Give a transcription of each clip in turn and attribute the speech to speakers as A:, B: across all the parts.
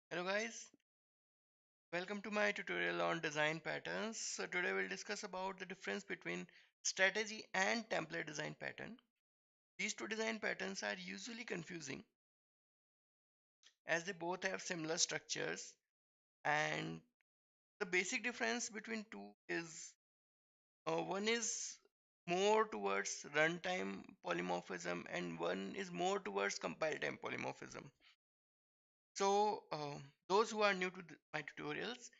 A: Hello guys, welcome to my tutorial on design patterns. So today we'll discuss about the difference between strategy and template design pattern. These two design patterns are usually confusing as they both have similar structures, and the basic difference between two is one is more towards runtime polymorphism and one is more towards compile time polymorphism. So those who are new to my tutorials,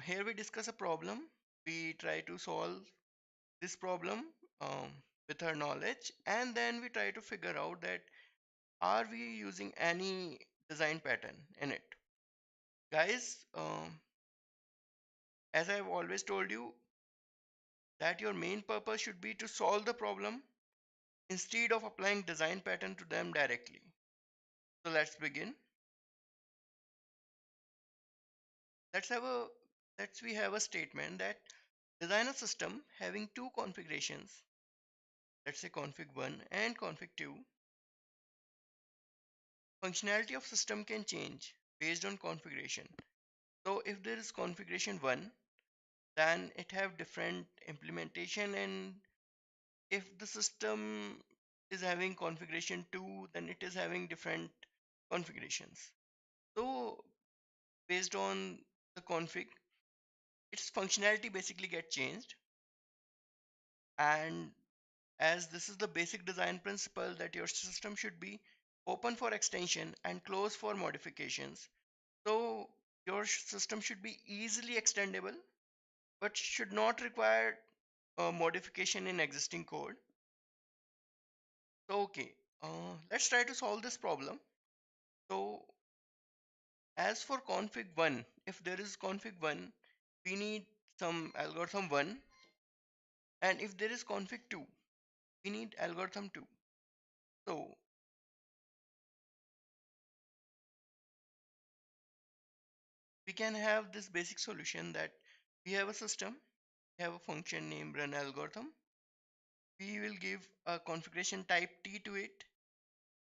A: here we discuss a problem. We try to solve this problem um, with our knowledge, and then we try to figure out that are we using any design pattern in it. Guys, as I've always told you, that your main purpose should be to solve the problem instead of applying design pattern to them directly. So let's begin. Let's have a let's we have a statement that design a system having two configurations, let's say config 1 and config 2. Functionality of system can change based on configuration. So if there is configuration 1, then it have different implementation, and if the system is having configuration 2, then it is having different configurations. So based on the config, its functionality basically get changed. And as this is the basic design principle that your system should be open for extension and closed for modifications. So your system should be easily extendable but should not require a modification in existing code. So okay, let's try to solve this problem. So as for config 1, if there is config 1, we need some algorithm 1, and if there is config 2, we need algorithm 2. So we can have this basic solution that we have a system, we have a function named run algorithm. We will give a configuration type t to it.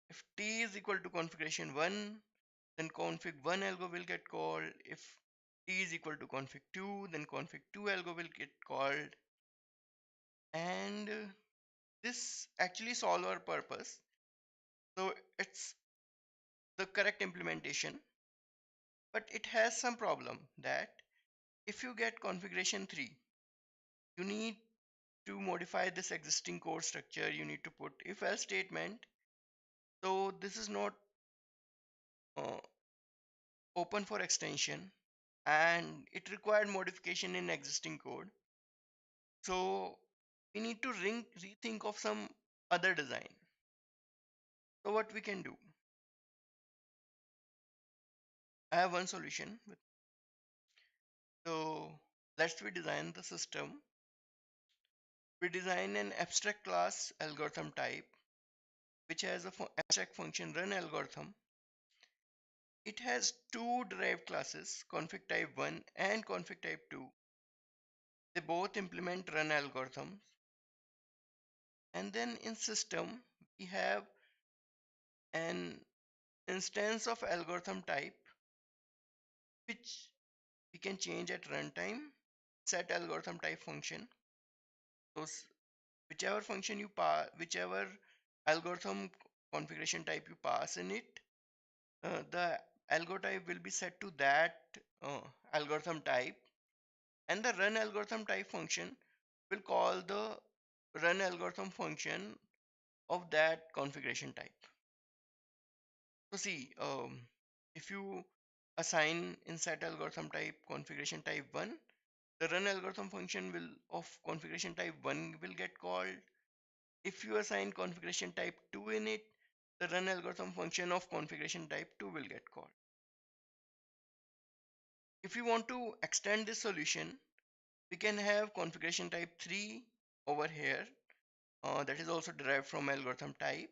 A: If t is equal to configuration 1, then config 1 algo will get called. If t is equal to config 2, then config 2 algo will get called. And this actually solve our purpose. So it's the correct implementation, but it has some problem that if you get configuration 3, you need to modify this existing code structure. You need to put if else statement. So this is not uh, open for extension, and it required modification in existing code. So we need to rethink of some other design. So what we can do? I have one solution. So let's we design the system. We design an abstract class algorithm type which has a abstract function run algorithm. It has two derived classes, config type 1 and config type 2. They both implement run algorithms. And then in system, we have an instance of algorithm type which we can change at runtime, set algorithm type function. So whichever function you pass, whichever algorithm configuration type you pass in it, the algo type will be set to that uh, algorithm type, and the run algorithm type function will call the run algorithm function of that configuration type. So see, if you assign in set algorithm type configuration type 1, the run algorithm function will of configuration type 1 will get called. If you assign configuration type 2 in it, the run algorithm function of configuration type 2 will get called. If you want to extend this solution, we can have configuration type 3 over here, that is also derived from algorithm type.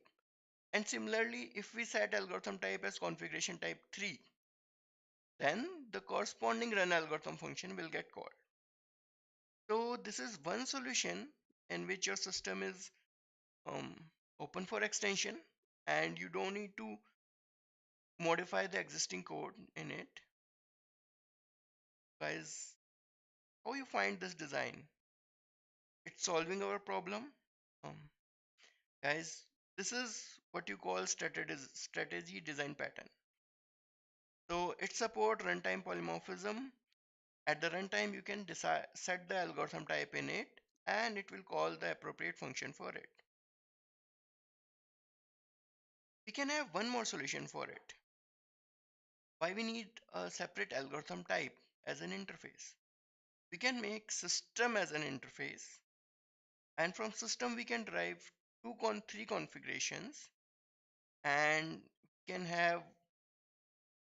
A: And similarly, if we set algorithm type as configuration type 3, then the corresponding run algorithm function will get called. So this is one solution in which your system is um, open for extension, and you don't need to modify the existing code in it. Guys, how you find this design? It's solving our problem. Um, Guys, this is what you call strategy design pattern. So it support runtime polymorphism. At the runtime, you can decide set the algorithm type in it, and it will call the appropriate function for it. We can have one more solution for it. Why we need a separate algorithm type as an interface? We can make system as an interface, and from system we can derive three configurations, and can have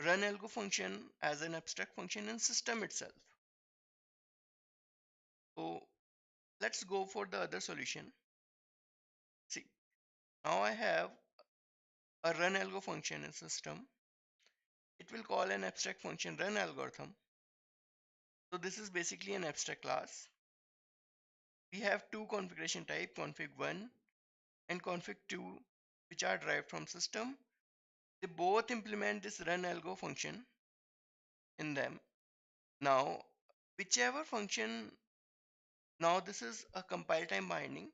A: run algo function as an abstract function in system itself. So let's go for the other solution. See, now I have a run algo function in system. It will call an abstract function run algorithm. So this is basically an abstract class. We have two configuration type, config1 and config2, which are derived from system. They both implement this run algo function in them. Now, whichever function, now this is a compile time binding.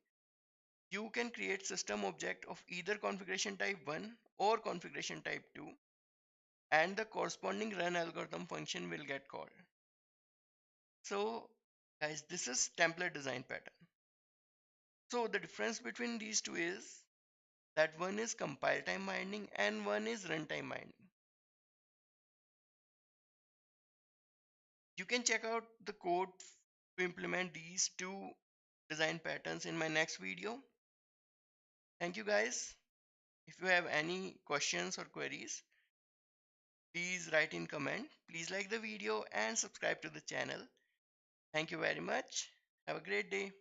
A: You can create system object of either configuration type 1 or configuration type 2, and the corresponding run algorithm function will get called. So guys, this is template design pattern. So the difference between these two is that one is compile time binding and one is runtime binding. You can check out the code to implement these two design patterns in my next video. Thank you guys. If you have any questions or queries, please write in comment. Please like the video and subscribe to the channel. Thank you very much. Have a great day.